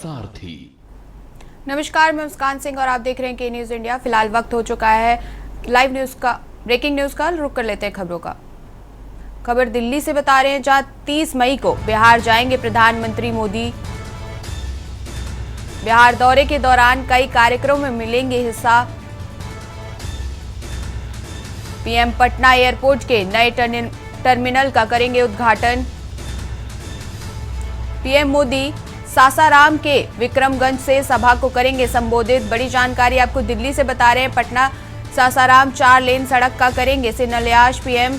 सारथी। नमस्कार, मैं मुस्कान सिंह और आप देख रहे हैं के न्यूज इंडिया। फिलहाल वक्त हो चुका है लाइव न्यूज का, ब्रेकिंग न्यूज का। रुक कर लेते हैं खबरों का। खबर दिल्ली से बता रहे हैं, जहां 30 मई को बिहार जाएंगे प्रधानमंत्री मोदी। बिहार दौरे के दौरान कई कार्यक्रमों में मिलेंगे हिस्सा। पीएम पटना एयरपोर्ट के नए टर्मिनल का करेंगे उद्घाटन। पीएम मोदी सासाराम के विक्रमगंज से सभा को करेंगे संबोधित। बड़ी जानकारी आपको दिल्ली से बता रहे हैं, पटना सासाराम 4 लेन सड़क का करेंगे शिलान्यास पीएम।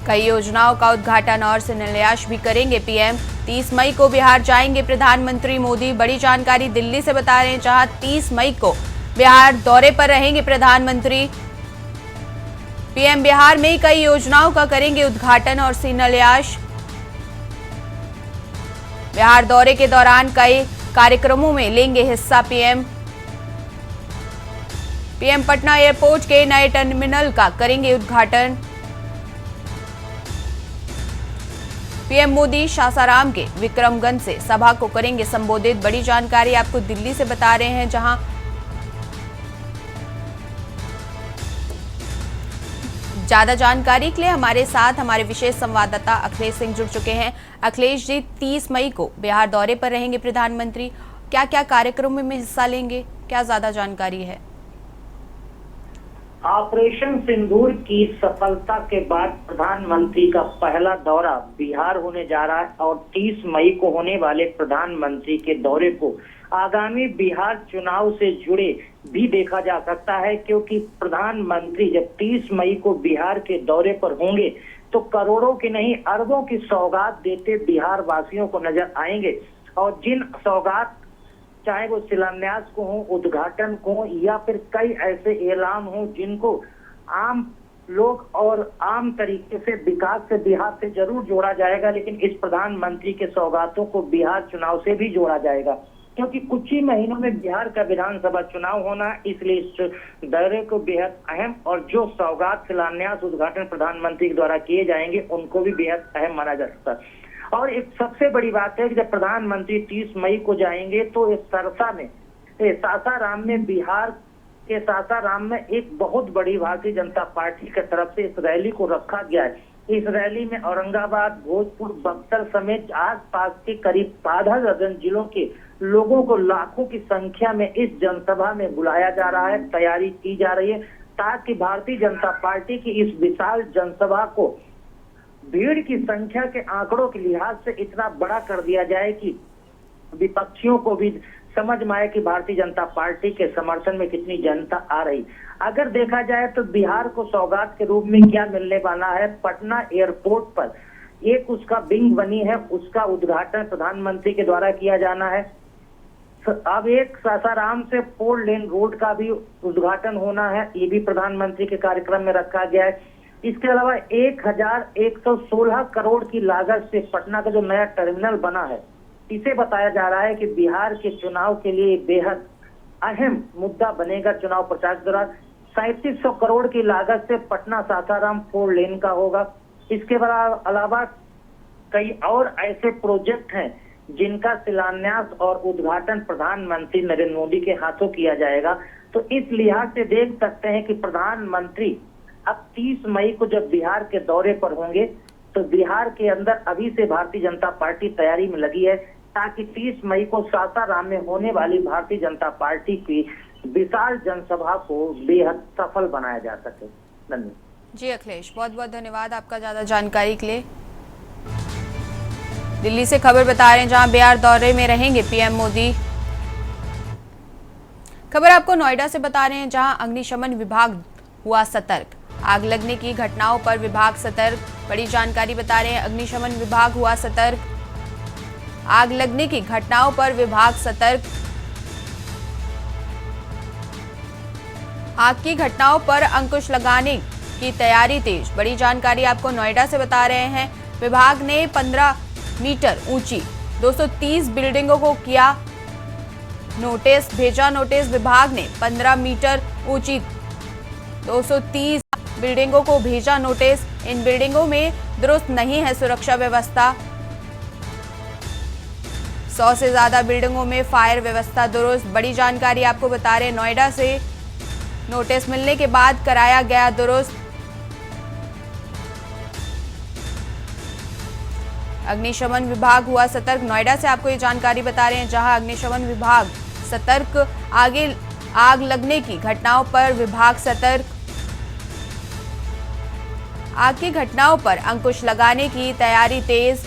कई योजनाओं का उद्घाटन और शिलान्यास भी करेंगे पीएम। 30 मई को बिहार जाएंगे प्रधानमंत्री मोदी। बड़ी जानकारी दिल्ली से बता रहे हैं, जहां 30 मई को बिहार दौरे पर रहेंगे प्रधानमंत्री। पीएम बिहार में कई योजनाओं का करेंगे उद्घाटन और शिलान्यास। बिहार दौरे के दौरान कई कार्यक्रमों में लेंगे हिस्सा पीएम। पीएम पटना एयरपोर्ट के नए टर्मिनल का करेंगे उद्घाटन। पीएम मोदी सासाराम के विक्रमगंज से सभा को करेंगे संबोधित। बड़ी जानकारी आपको दिल्ली से बता रहे हैं, जहां ज्यादा जानकारी के लिए हमारे साथ हमारे विशेष संवाददाता अखिलेश सिंह जुड़ चुके हैं। अखिलेश जी, 30 मई को बिहार दौरे पर रहेंगे प्रधानमंत्री। क्या क्या कार्यक्रमों में हिस्सा लेंगे, क्या ज्यादा जानकारी है? ऑपरेशन सिंदूर की सफलता के बाद प्रधानमंत्री का पहला दौरा बिहार होने जा रहा है और 30 मई को होने वाले प्रधानमंत्री के दौरे को आगामी बिहार चुनाव से जुड़े भी देखा जा सकता है, क्योंकि प्रधानमंत्री जब 30 मई को बिहार के दौरे पर होंगे तो करोड़ों की नहीं अरबों की सौगात देते बिहार वासियों को नजर आएंगे। और जिन सौगात, चाहे वो शिलान्यास को हो, उद्घाटन को हो, या फिर कई ऐसे ऐलान हो जिनको आम लोग और आम तरीके से विकास से बिहार से जरूर जोड़ा जाएगा, लेकिन इस प्रधानमंत्री के सौगातों को बिहार चुनाव से भी जोड़ा जाएगा, क्योंकि कुछ ही महीनों में बिहार का विधानसभा चुनाव होना है। इसलिए इस दौरे को बेहद अहम, और जो सौगात, शिलान्यास, उद्घाटन प्रधानमंत्री के द्वारा किए जाएंगे उनको भी बेहद अहम माना जा सकता है। और एक सबसे बड़ी बात है कि जब प्रधानमंत्री 30 मई को जाएंगे तो इस सरसा में, सासाराम में, बिहार के सासाराम में एक बहुत बड़ी भारतीय जनता पार्टी की तरफ से इस रैली को रखा गया है। इस रैली में औरंगाबाद, भोजपुर, बक्सर समेत आसपास के करीब आधा दर्जन जिलों के लोगों को लाखों की संख्या में इस जनसभा में बुलाया जा रहा है, तैयारी की जा रही है, ताकि भारतीय जनता पार्टी की इस विशाल जनसभा को भीड़ की संख्या के आंकड़ों के लिहाज से इतना बड़ा कर दिया जाए कि विपक्षियों को भी समझ में आए कि भारतीय जनता पार्टी के समर्थन में कितनी जनता आ रही। अगर देखा जाए तो बिहार को सौगात के रूप में क्या मिलने वाला है, पटना एयरपोर्ट पर एक उसका विंग बनी है, उसका उद्घाटन प्रधानमंत्री के द्वारा किया जाना है। अब एक सासाराम से 4 लेन रोड का भी उद्घाटन होना है, ये भी प्रधानमंत्री के कार्यक्रम में रखा गया है। इसके अलावा 1116 करोड़ की लागत से पटना का जो नया टर्मिनल बना है, इसे बताया जा रहा है कि बिहार के चुनाव के लिए बेहद अहम मुद्दा बनेगा। चुनाव प्रचार के दौरान 3700 करोड़ की लागत से पटना सासाराम 4 लेन का होगा। इसके अलावा कई और ऐसे प्रोजेक्ट हैं जिनका शिलान्यास और उद्घाटन प्रधानमंत्री नरेंद्र मोदी के हाथों किया जाएगा। तो इस लिहाज से देख सकते हैं कि प्रधानमंत्री अब 30 मई को जब बिहार के दौरे पर होंगे तो बिहार के अंदर अभी से भारतीय जनता पार्टी तैयारी में लगी है, ताकि 30 मई को सासाराम में होने वाली भारतीय जनता पार्टी की विशाल जनसभा को बेहद सफल बनाया जा सके। धन्यवाद जी अखिलेश, बहुत बहुत धन्यवाद आपका ज्यादा जानकारी के लिए। दिल्ली से खबर बता रहे हैं, जहां बिहार दौरे में रहेंगे पीएम मोदी। खबर आपको नोएडा से बता रहे हैं, जहां अग्निशमन विभाग हुआ सतर्क। आग लगने की घटनाओं पर विभाग सतर्क। बड़ी जानकारी बता रहे हैं, अग्निशमन विभाग हुआ सतर्क। आग लगने की घटनाओं पर विभाग सतर्क। आग की घटनाओं पर अंकुश लगाने की तैयारी तेज। बड़ी जानकारी आपको नोएडा से बता रहे हैं, विभाग ने 15 मीटर ऊंची 230 बिल्डिंगों को किया नोटिस भेजा। नोटिस विभाग ने 15 मीटर ऊंची 230 बिल्डिंगों को भेजा नोटिस। इन बिल्डिंगों में दुरुस्त नहीं है सुरक्षा व्यवस्था। 100 से ज्यादा बिल्डिंगों में फायर व्यवस्था दुरुस्त। बड़ी जानकारी आपको बता रहे हैं, नोएडा से नोटिस मिलने के बाद कराया गया दुरुस्त। अग्निशमन विभाग हुआ सतर्क। नोएडा से आपको ये जानकारी बता रहे हैं, जहां अग्निशमन विभाग सतर्क। आगे आग लगने की घटनाओं पर विभाग सतर्क। आग की घटनाओं पर अंकुश लगाने की तैयारी तेज।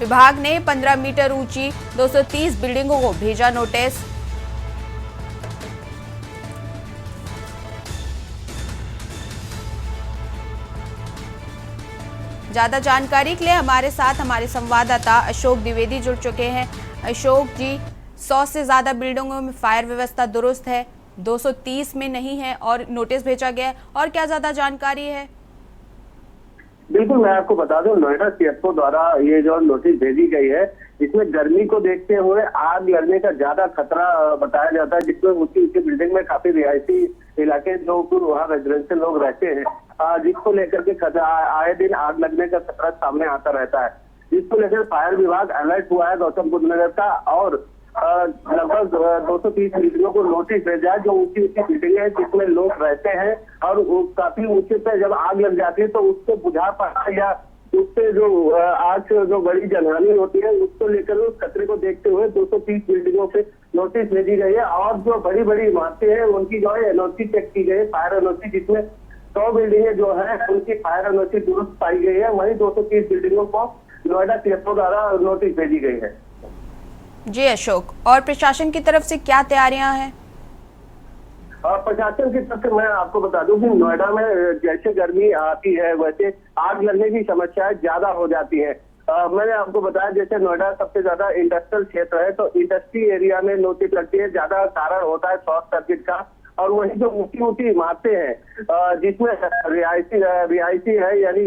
विभाग ने 15 मीटर ऊंची 230 बिल्डिंगों को भेजा नोटिस। ज्यादा जानकारी के लिए हमारे साथ हमारे संवाददाता अशोक द्विवेदी जुड़ चुके हैं। अशोक जी, 100 से ज्यादा बिल्डिंगों में फायर व्यवस्था दुरुस्त है, 230 में नहीं है और नोटिस भेजा गया है, और क्या ज्यादा जानकारी है? बिल्कुल, मैं आपको बता दूं, नोएडा सीएफओ द्वारा ये जो नोटिस भेजी गई है, इसमें गर्मी को देखते हुए आग लगने का ज्यादा खतरा बताया जाता है, जिसमें ऊंची ऊंची बिल्डिंग में काफी रिहायशी इलाके लोग वहाँ रेजिडेंशियल लोग रहते हैं, जिसको लेकर के आए दिन आग लगने का खतरा सामने आता रहता है। जिसको लेकर फायर विभाग अलर्ट हुआ है गौतम बुद्ध नगर का, और लगभग 230 बिल्डिंगों को नोटिस भेजा है, जो ऊंची ऊंची बिल्डिंग है जिसमें लोग रहते हैं, और काफी ऊंचे पे जब आग लग जाती है तो उसको बुझा पाना या उससे जो आग से जो बड़ी जनहानि होती है उसको लेकर उस खतरे को देखते हुए 230 बिल्डिंगों पे नोटिस भेजी गई है। और जो बड़ी बड़ी इमारतें हैं उनकी जो है एनओसी चेक की गई है, फायर एनओसी, जिसमें 100 बिल्डिंगें जो है उनकी फायर एनओसी दुरुस्त पाई गई है। वहीं 230 बिल्डिंगों को नोएडा सीएफओ द्वारा नोटिस भेजी गई है। जी अशोक, और प्रशासन की तरफ से क्या तैयारियां हैं? प्रशासन की तरफ से मैं आपको बता दूं कि नोएडा में जैसे गर्मी आती है वैसे आग लगने की समस्याएं ज्यादा हो जाती है। मैंने आपको बताया जैसे नोएडा सबसे ज्यादा इंडस्ट्रियल क्षेत्र है, तो इंडस्ट्री एरिया में नोटिस लगती है, ज्यादा कारण होता है शॉर्ट सर्किट का। और वही जो ऊंची ऊंची इमारतें हैं जिसमें रिहायशी है, यानी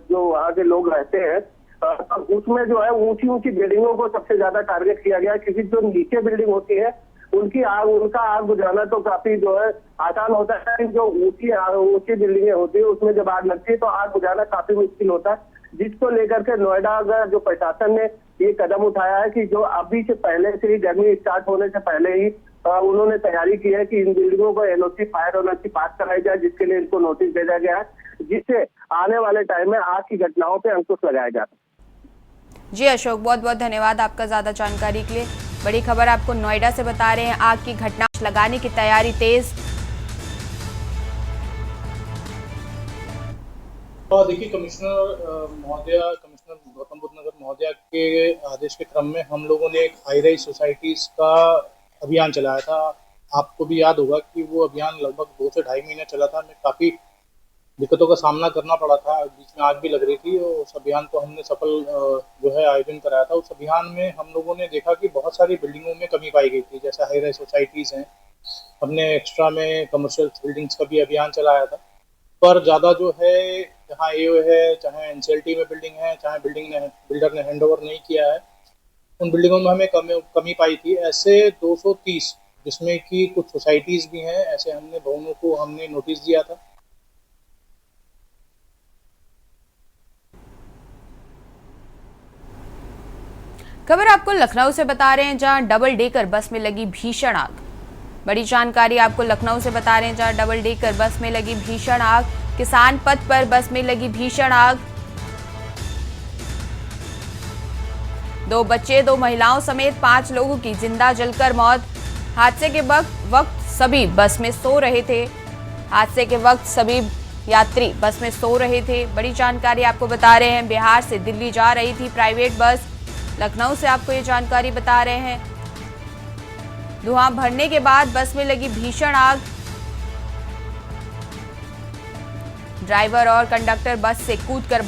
जो वहाँ के लोग रहते हैं, तो उसमें जो है ऊंची ऊंची बिल्डिंगों को सबसे ज्यादा टारगेट किया गया है, क्योंकि जो नीचे बिल्डिंग होती है उनका आग बुझाना तो काफी जो है आसान होता है, लेकिन जो ऊंची बिल्डिंगें होती है उसमें जब आग लगती है तो आग बुझाना काफी मुश्किल होता है। जिसको लेकर के नोएडा का जो प्रशासन ने ये कदम उठाया है कि जो अभी से पहले से ही गर्मी स्टार्ट होने से पहले ही उन्होंने तैयारी की है कि इन बिल्डिंगों को एनओसी फायर एनओसी पास कराई जाए, जिसके लिए इनको नोटिस भेजा गया है, जिससे आने वाले टाइम में आग की घटनाओं पे अंकुश लगाया जाए। जी अशोक, बहुत बहुत धन्यवाद आपका ज्यादा जानकारी के लिए। बड़ी खबर आपको नोएडा से बता रहे हैं, आग की घटना लगाने की तैयारी तेज। देखिए, कमिश्नर गौतम बुद्ध नगर महोदया के आदेश के क्रम में हम लोगों ने एक हाई राइज सोसाइटीज का अभियान चलाया था। आपको भी याद होगा कि वो अभियान लगभग 2 से ढाई महीने चला था। हमें काफी दिक्कतों का सामना करना पड़ा था, बीच में आग भी लग रही थी, और उस अभियान को हमने सफल जो है आयोजन कराया था। उस अभियान में हम लोगों ने देखा कि बहुत सारी बिल्डिंगों में कमी पाई गई थी, जैसे हाई राइज सोसाइटीज हैं। हमने एक्स्ट्रा में कमर्शियल बिल्डिंग्स का भी अभियान चलाया था, पर ज़्यादा जो है जहाँ एओ है, चाहे एनसीएलटी में बिल्डिंग है, चाहे बिल्डर ने हैंडओवर नहीं किया है, उन बिल्डिंगों में हमें कमी पाई थी। ऐसे 230, जिसमें कि कुछ सोसाइटीज भी हैं, ऐसे हमने भवनों को हमने नोटिस दिया था। खबर आपको लखनऊ से बता रहे हैं, जहां डबल डेकर बस में लगी भीषण आग। बड़ी जानकारी आपको लखनऊ से बता रहे हैं, जहां डबल डेकर बस में लगी भीषण आग। किसान पथ पर बस में लगी भीषण आग। 2 बच्चे 2 महिलाओं समेत 5 लोगों की जिंदा जलकर मौत। हादसे के वक्त सभी बस में सो रहे थे। हादसे के वक्त सभी यात्री बस में सो रहे थे। बड़ी जानकारी आपको बता रहे हैं, बिहार से दिल्ली जा रही थी प्राइवेट बस। लखनऊ से आपको ये जानकारी बता रहे हैं। धुआं भरने के बाद बस में लगी भीषण आग। ड्राइवर और कंडक्टर बस से कूदकर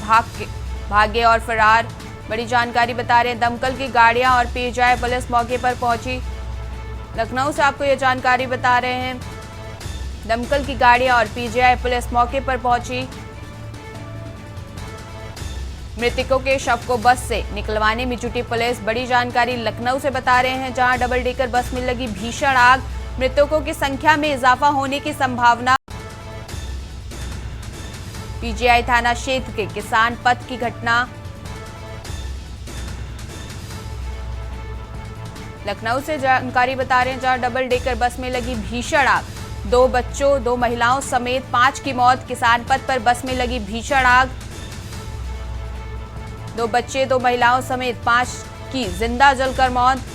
भागे और फरार। बड़ी जानकारी बता रहे हैं, दमकल की गाड़ियां और पीएसआई पुलिस मौके पर पहुंची। लखनऊ से आपको ये जानकारी बता रहे हैं, दमकल की गाड़ियां और पीएसआई पुलिस मौके पर पहुंची। मृतकों के शव को बस से निकलवाने में जुटी पुलिस। बड़ी जानकारी लखनऊ से बता रहे हैं, जहां डबल डेकर बस में लगी भीषण आग। मृतकों की संख्या में इजाफा होने की संभावना। पीजीआई थाना क्षेत्र के किसान पथ की घटना। लखनऊ से जानकारी बता रहे हैं, जहां डबल डेकर बस में लगी भीषण आग, 2 बच्चों 2 महिलाओं समेत 5 की मौत। किसान पथ पर बस में लगी भीषण आग, 2 बच्चे 2 महिलाओं समेत 5 की जिंदा जलकर मौत।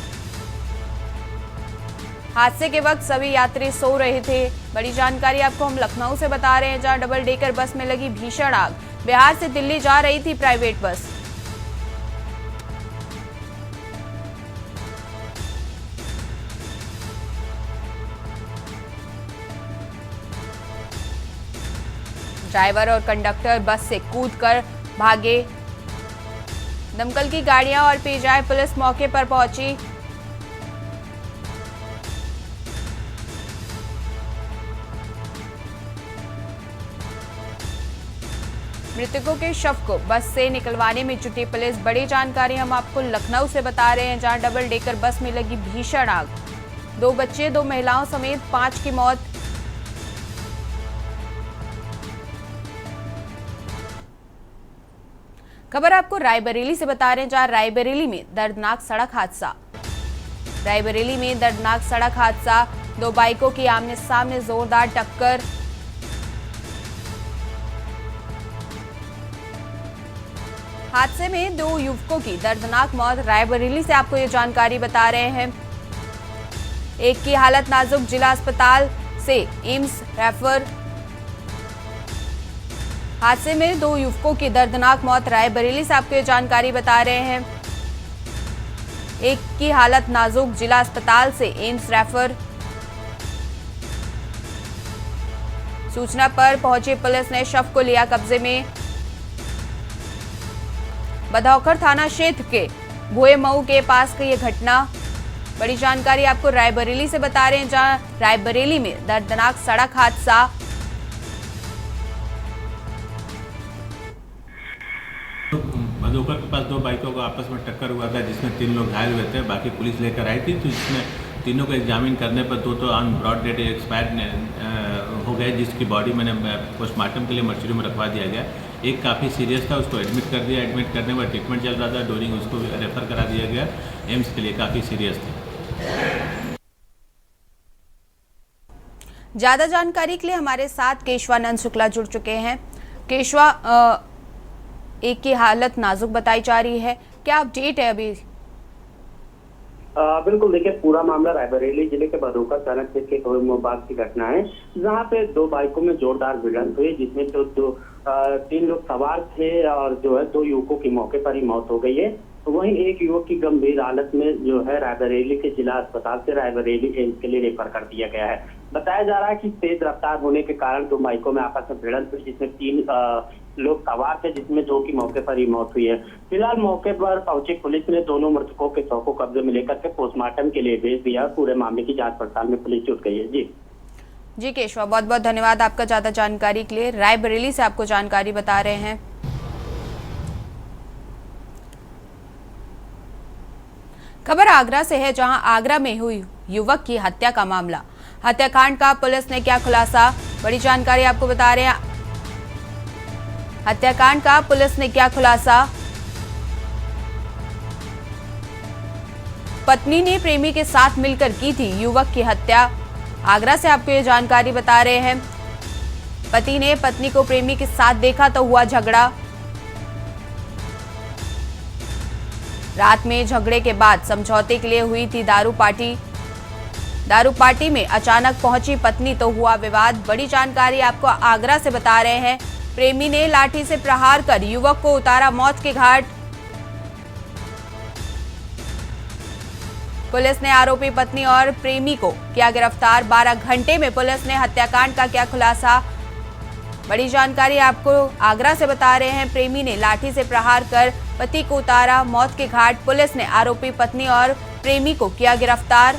हादसे के वक्त सभी यात्री सो रहे थे। बड़ी जानकारी आपको हम लखनऊ से बता रहे हैं, जहां डबल डेकर बस में लगी भीषण आग। बिहार से दिल्ली जा रही थी प्राइवेट बस। ड्राइवर और कंडक्टर बस से कूदकर भागे। दमकल की गाड़ियां और पीजीआई पुलिस मौके पर पहुंची। मृतकों के शव को बस से निकलवाने में जुटी पुलिस। बड़ी जानकारी हम आपको लखनऊ से बता रहे हैं, जहां डबल डेकर बस में लगी भीषण आग, 2 बच्चे 2 महिलाओं समेत 5 की मौत। खबर आपको रायबरेली से बता रहे हैं, जहां रायबरेली में दर्दनाक सड़क हादसा। रायबरेली में दर्दनाक सड़क हादसा, 2 बाइकों की आमने सामने जोरदार टक्कर। हादसे में 2 युवकों की दर्दनाक मौत। रायबरेली से आपको ये जानकारी बता रहे हैं। एक की हालत नाजुक, जिला अस्पताल से एम्स रेफर। हादसे में 2 युवकों की दर्दनाक मौत। रायबरेली से आपको ये जानकारी बता रहे हैं। एक की हालत नाजुक, जिला अस्पताल से एम्स रेफर। सूचना पर पहुंची पुलिस ने शव को लिया कब्जे में। बधौखर थाना क्षेत्र के भोएमऊ के पास की ये घटना। बड़ी जानकारी आपको रायबरेली से बता रहे हैं, जहां रायबरेली में दर्दनाक सड़क हादसा। बधौखर के पास 2 बाइकों को आपस में टक्कर हुआ था, जिसमें 3 लोग घायल हुए थे। बाकी पुलिस लेकर आई थी, तो इसमें तीनों को एग्जामिन करने पर 2 तो ऑन ब्रॉड डेड एक्सपायर हो गए, जिसकी बॉडी मैंने पोस्टमार्टम के लिए मर्चुरी में रखवा दिया गया। एक काफ़ी सीरियस था, उसको एडमिट कर दिया। एडमिट करने पर ट्रीटमेंट चल रहा था, ड्यूरिंग उसको रेफर करा दिया गया एम्स के लिए। काफ़ी सीरियस था। ज्यादा जानकारी के लिए हमारे साथ केशवानंद शुक्ला जुड़ चुके हैं। केशवा, एक की हालत नाजुक बताई जा रही है, क्या अपडेट है अभी? बिल्कुल, देखिए पूरा मामला रायबरेली जिले के बधौखर थाना क्षेत्र के भोएमऊ की घटना है, जहां पे 2 बाइकों में जोरदार भिड़ंत हुई, जिसमें 3 लोग सवार थे और जो है 2 युवकों की मौके पर ही मौत हो गई है। वहीं एक युवक की गंभीर हालत में जो है रायबरेली के जिला अस्पताल से रायबरेली एम्स के लिए रेफर कर दिया गया है। बताया जा रहा है कि तेज रफ्तार होने के कारण 2 बाइकों में आपस में भिड़ंत हुई, जिसमें 3 लोग सवार थे, जिसमें 2 की मौके पर ही मौत हुई है। फिलहाल मौके पर पहुंची पुलिस ने दोनों मृतकों के शव को कब्जे में लेकर के पोस्टमार्टम के लिए भेज दिया। पूरे मामले की जांच पड़ताल में पुलिस जुट गई है। जी केशवा, बहुत बहुत धन्यवाद आपका ज्यादा जानकारी के लिए। रायबरेली से आपको जानकारी बता रहे हैं। खबर आगरा से है, जहां आगरा में हुई युवक की हत्या का मामला। हत्याकांड का पुलिस ने क्या खुलासा, बड़ी जानकारी आपको बता रहे हैं। हत्याकांड का पुलिस ने क्या खुलासा। पत्नी ने प्रेमी के साथ मिलकर की थी युवक की हत्या। आगरा से आपको ये जानकारी बता रहे हैं। पति ने पत्नी को प्रेमी के साथ देखा तो हुआ झगड़ा। रात में झगड़े के बाद समझौते के लिए हुई थी दारू पार्टी। दारू पार्टी में अचानक पहुंची पत्नी तो हुआ विवाद। बड़ी जानकारी आपको आगरा से बता रहे हैं। प्रेमी ने लाठी से प्रहार कर युवक को उतारा मौत के घाट। पुलिस ने आरोपी पत्नी और प्रेमी को किया गिरफ्तार। 12 घंटे में पुलिस ने हत्याकांड का किया खुलासा। बड़ी जानकारी आपको आगरा से बता रहे हैं। प्रेमी ने लाठी से प्रहार कर पति को उतारा मौत के घाट। पुलिस ने आरोपी पत्नी और प्रेमी को किया गिरफ्तार।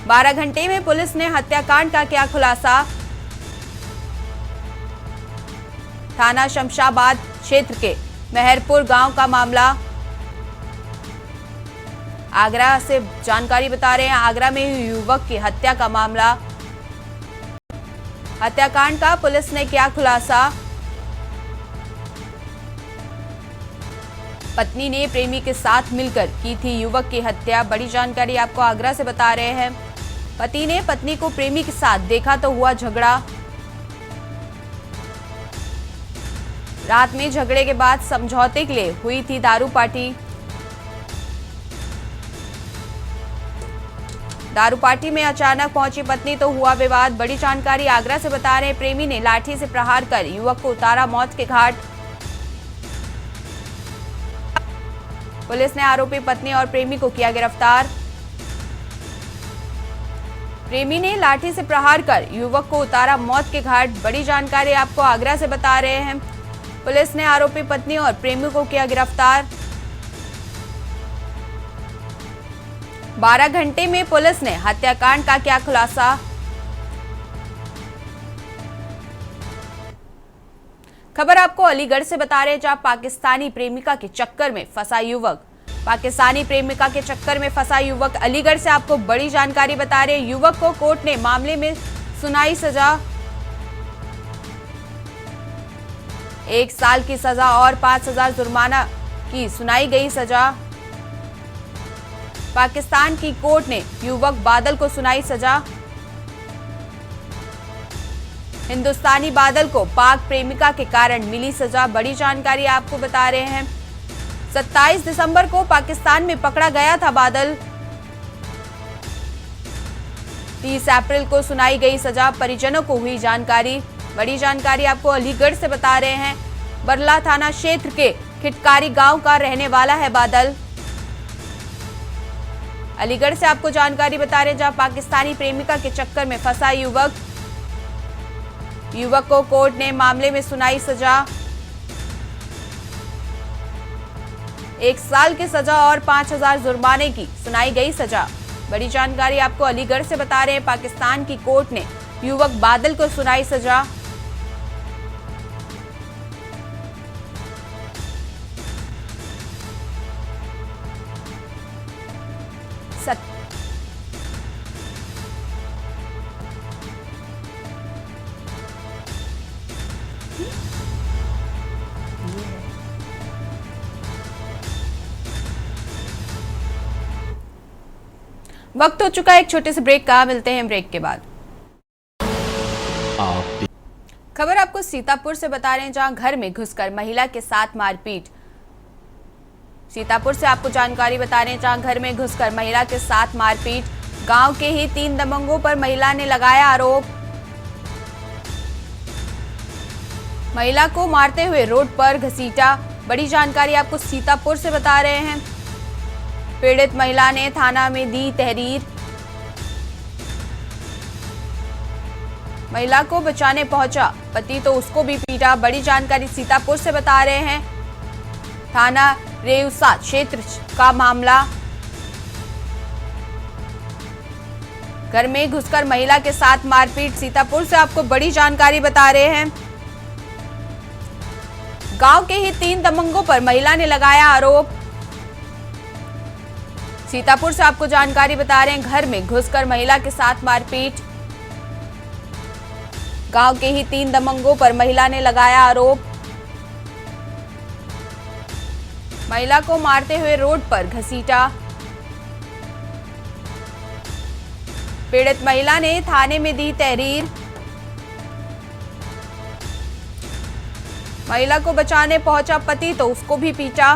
12 घंटे में पुलिस ने हत्याकांड का किया खुलासा। थाना शमशाबाद क्षेत्र के मेहरपुर गांव का मामला। आगरा से जानकारी बता रहे हैं। आगरा में युवक की हत्या का मामला। हत्याकांड का पुलिस ने किया खुलासा। पत्नी ने प्रेमी के साथ मिलकर की थी युवक की हत्या। बड़ी जानकारी आपको आगरा से बता रहे हैं। पति ने पत्नी को प्रेमी के साथ देखा तो हुआ झगड़ा। रात में झगड़े के बाद समझौते के लिए हुई थी दारू पार्टी। दारू पार्टी में अचानक पहुंची पत्नी तो हुआ विवाद। बड़ी जानकारी आगरा से बता रहे हैं। प्रेमी ने लाठी से प्रहार कर युवक को उतारा मौत के घाट। पुलिस ने आरोपी पत्नी और प्रेमी को किया गिरफ्तार। प्रेमी ने लाठी से प्रहार कर युवक को उतारा मौत के घाट। बड़ी जानकारी आपको आगरा से बता रहे हैं। पुलिस ने आरोपी पत्नी और प्रेमी को किया गिरफ्तार। 12 घंटे में पुलिस ने हत्याकांड का किया खुलासा। खबर आपको अलीगढ़ से बता रहे हैं, जहां पाकिस्तानी प्रेमिका के चक्कर में फंसा युवक। पाकिस्तानी प्रेमिका के चक्कर में फंसा युवक। अलीगढ़ से आपको बड़ी जानकारी बता रहे हैं। युवक को कोर्ट ने मामले में सुनाई सजा। 1 साल की सजा और 5,000 जुर्माना की सुनाई गई सजा। पाकिस्तान की कोर्ट ने युवक बादल को सुनाई सजा। हिंदुस्तानी बादल को पाक प्रेमिका के कारण मिली सजा। बड़ी जानकारी आपको बता रहे हैं। 27 दिसंबर को पाकिस्तान में पकड़ा गया था बादल। 30 अप्रैल को सुनाई गई सजा। परिजनों को हुई जानकारी। बड़ी जानकारी आपको अलीगढ़ से बता रहे हैं। बरला थाना क्षेत्र के खिटकारी गांव का रहने वाला है बादल। अलीगढ़ से आपको जानकारी बता रहे हैं, जहां पाकिस्तानी प्रेमिका के चक्कर में फंसा युवक। युवक को कोर्ट ने मामले में सुनाई सजा। 1 साल की सजा और 5,000 जुर्माने की सुनाई गई सजा। बड़ी जानकारी आपको अलीगढ़ से बता रहे हैं। पाकिस्तान की कोर्ट ने युवक बादल को सुनाई सजा। वक्त हो चुका है एक छोटे से ब्रेक का। मिलते हैं ब्रेक के बाद। खबर आपको सीतापुर से बता रहे हैं, जहां घर में घुसकर महिला के साथ मारपीट। सीतापुर से आपको जानकारी बता रहे हैं, जहां घर में घुसकर महिला के साथ मारपीट। गांव के ही 3 दबंगों पर महिला ने लगाया आरोप। महिला को मारते हुए रोड पर घसीटा। बड़ी जानकारी आपको सीतापुर से बता रहे हैं। पीड़ित महिला ने थाना में दी तहरीर। महिला को बचाने पहुंचा पति तो उसको भी पीटा। बड़ी जानकारी सीतापुर से बता रहे हैं। थाना रेउसा क्षेत्र का मामला। घर में घुसकर महिला के साथ मारपीट। सीतापुर से आपको बड़ी जानकारी बता रहे हैं। गांव के ही 3 दबंगों पर महिला ने लगाया आरोप। सीतापुर से आपको जानकारी बता रहे हैं। घर में घुसकर महिला के साथ मारपीट। गांव के ही 3 दबंगों पर महिला ने लगाया आरोप। महिला को मारते हुए रोड पर घसीटा। पीड़ित महिला ने थाने में दी तहरीर। महिला को बचाने पहुंचा पति तो उसको भी पीटा।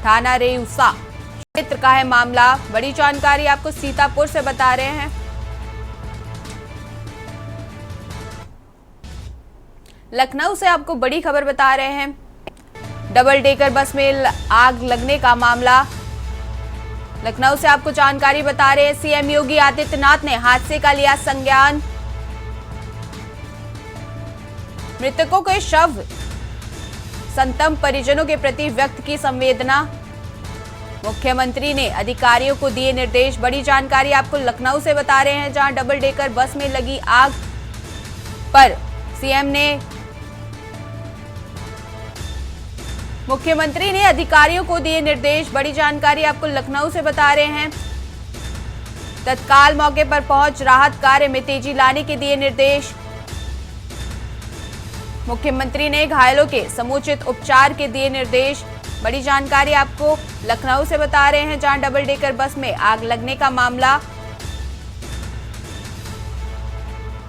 थाना रेउसा क्षेत्र का है मामला। बड़ी जानकारी आपको सीतापुर से बता रहे हैं। लखनऊ से आपको बड़ी खबर बता रहे हैं। डबल डेकर बस में आग लगने का मामला। लखनऊ से आपको जानकारी बता रहे हैं। सीएम योगी आदित्यनाथ ने हादसे का लिया संज्ञान। मृतकों के शव संतप्त परिजनों के प्रति व्यक्त की संवेदना। मुख्यमंत्री ने अधिकारियों को दिए निर्देश। बड़ी जानकारी आपको लखनऊ से बता रहे हैं, जहां डबल डेकर बस में लगी आग पर सीएम ने मुख्यमंत्री ने अधिकारियों को दिए निर्देश। बड़ी जानकारी आपको लखनऊ से बता रहे हैं। तत्काल मौके पर पहुंच राहत कार्य में तेजी लाने के दिए निर्देश। मुख्यमंत्री ने घायलों के समुचित उपचार के दिए निर्देश। बड़ी जानकारी आपको लखनऊ से बता रहे हैं, जहां डबल डेकर बस में आग लगने का मामला।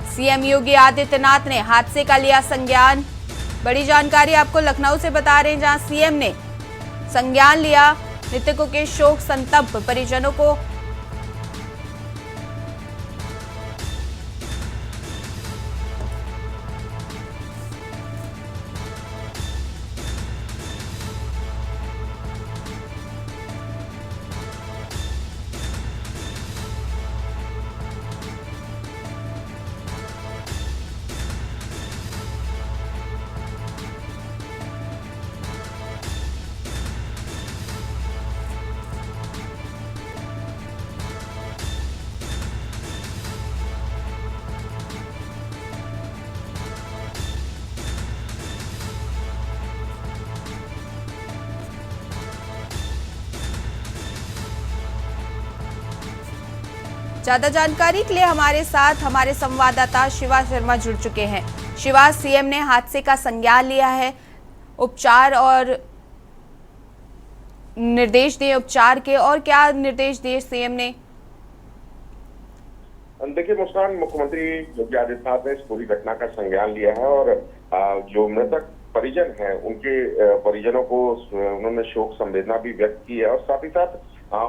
सीएम योगी आदित्यनाथ ने हादसे का लिया संज्ञान। बड़ी जानकारी आपको लखनऊ से बता रहे हैं, जहां सीएम ने संज्ञान लिया। मृतकों के शोक संतप्त परिजनों को ज्यादा जानकारी के लिए हमारे साथ हमारे संवाददाता शिवा शर्मा जुड़ चुके हैं। शिवा, सीएम ने हादसे का संज्ञान लिया है, उपचार और निर्देश दिए उपचार के, और क्या निर्देश दिए सीएम ने? देखिए मुस्कान, मुख्यमंत्री योगी आदित्यनाथ ने इस पूरी घटना का संज्ञान लिया है और जो मृतक परिजन हैं उनके परिजनों को उन्होंने शोक संवेदना भी व्यक्त की है और साथ ही साथ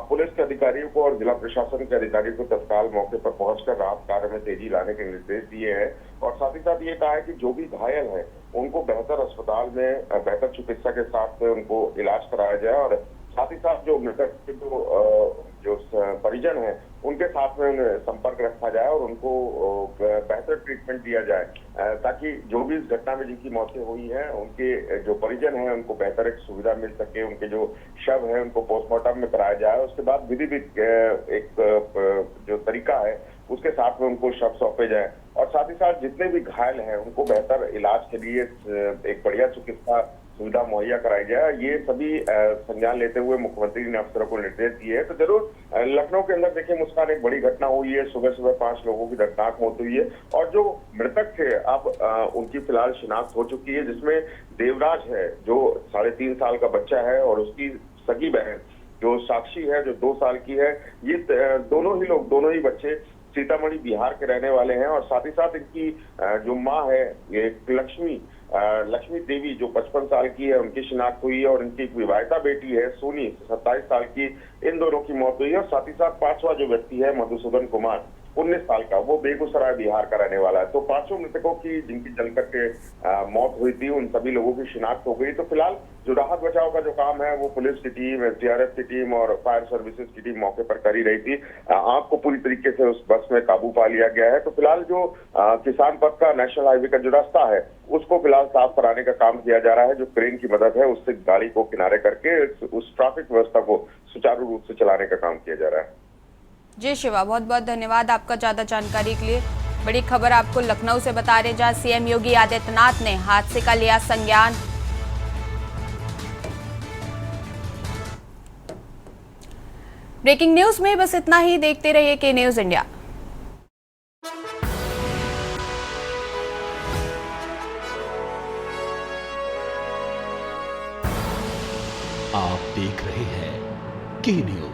पुलिस के अधिकारियों को और जिला प्रशासन के अधिकारियों को तत्काल मौके पर पहुंचकर राहत कार्य में तेजी लाने के निर्देश दिए हैं और साथ ही साथ ये कहा है कि जो भी घायल है उनको बेहतर अस्पताल में बेहतर चिकित्सा के साथ उनको इलाज कराया जाए और साथ ही साथ जो मृतक के जो परिजन है उनके साथ में उन्हें संपर्क रखा जाए और उनको बेहतर ट्रीटमेंट दिया जाए ताकि जो भी इस घटना में जिनकी मौतें हुई हैं उनके जो परिजन हैं उनको बेहतर एक सुविधा मिल सके, उनके जो शव है उनको पोस्टमार्टम में कराया जाए। उसके बाद विधि एक जो तरीका है उसके साथ में उनको शव सौंपे जाए और साथ ही साथ जितने भी घायल हैं उनको बेहतर इलाज के लिए एक बढ़िया चिकित्सा सुविधा मुहैया कराई जाए। ये सभी संज्ञान लेते हुए मुख्यमंत्री ने अफसरों को निर्देश दिए हैं। तो जरूर लखनऊ के अंदर देखिए मुस्कान, एक बड़ी घटना हुई है। सुबह सुबह 5 लोगों की दर्दनाक मौत हुई है और जो मृतक थे अब उनकी फिलहाल शिनाख्त हो चुकी है, जिसमें देवराज है जो 3.5 साल का बच्चा है और उसकी सगी बहन जो साक्षी है जो 2 साल की है। ये दोनों ही बच्चे सीतामढ़ी बिहार के रहने वाले हैं और साथ ही साथ इनकी जो माँ है ये लक्ष्मी देवी जो 55 साल की है उनकी शिनाख्त हुई है और इनकी एक विवाहिता बेटी है सोनी 27 साल की, इन दोनों की मौत हुई है और साथ ही साथ 5वां जो व्यक्ति है मधुसूदन कुमार 19 साल का, वो बेगूसराय बिहार का रहने वाला है। तो 5 मृतकों की जिनकी जलकर के मौत हुई थी उन सभी लोगों की शिनाख्त हो गई। तो फिलहाल जो राहत बचाव का जो काम है वो पुलिस की टीम, एसडीआरएफ की टीम और फायर सर्विसेज की टीम मौके पर कर ही रही थी। आग को पूरी तरीके से उस बस में काबू पा लिया गया है। तो फिलहाल जो किसान पथ का नेशनल हाईवे का जो रास्ता है उसको फिलहाल साफ कराने का काम किया जा रहा है। जो क्रेन की मदद है उससे गाड़ी को किनारे करके उस ट्रैफिक व्यवस्था को सुचारू रूप से चलाने का काम किया जा रहा है। जी शिवा, बहुत बहुत धन्यवाद आपका ज्यादा जानकारी के लिए। बड़ी खबर आपको लखनऊ से बता रहे, जहां सीएम योगी आदित्यनाथ ने हादसे का लिया संज्ञान। ब्रेकिंग न्यूज में बस इतना ही। देखते रहिए के न्यूज इंडिया। आप देख रहे हैं के न्यूज।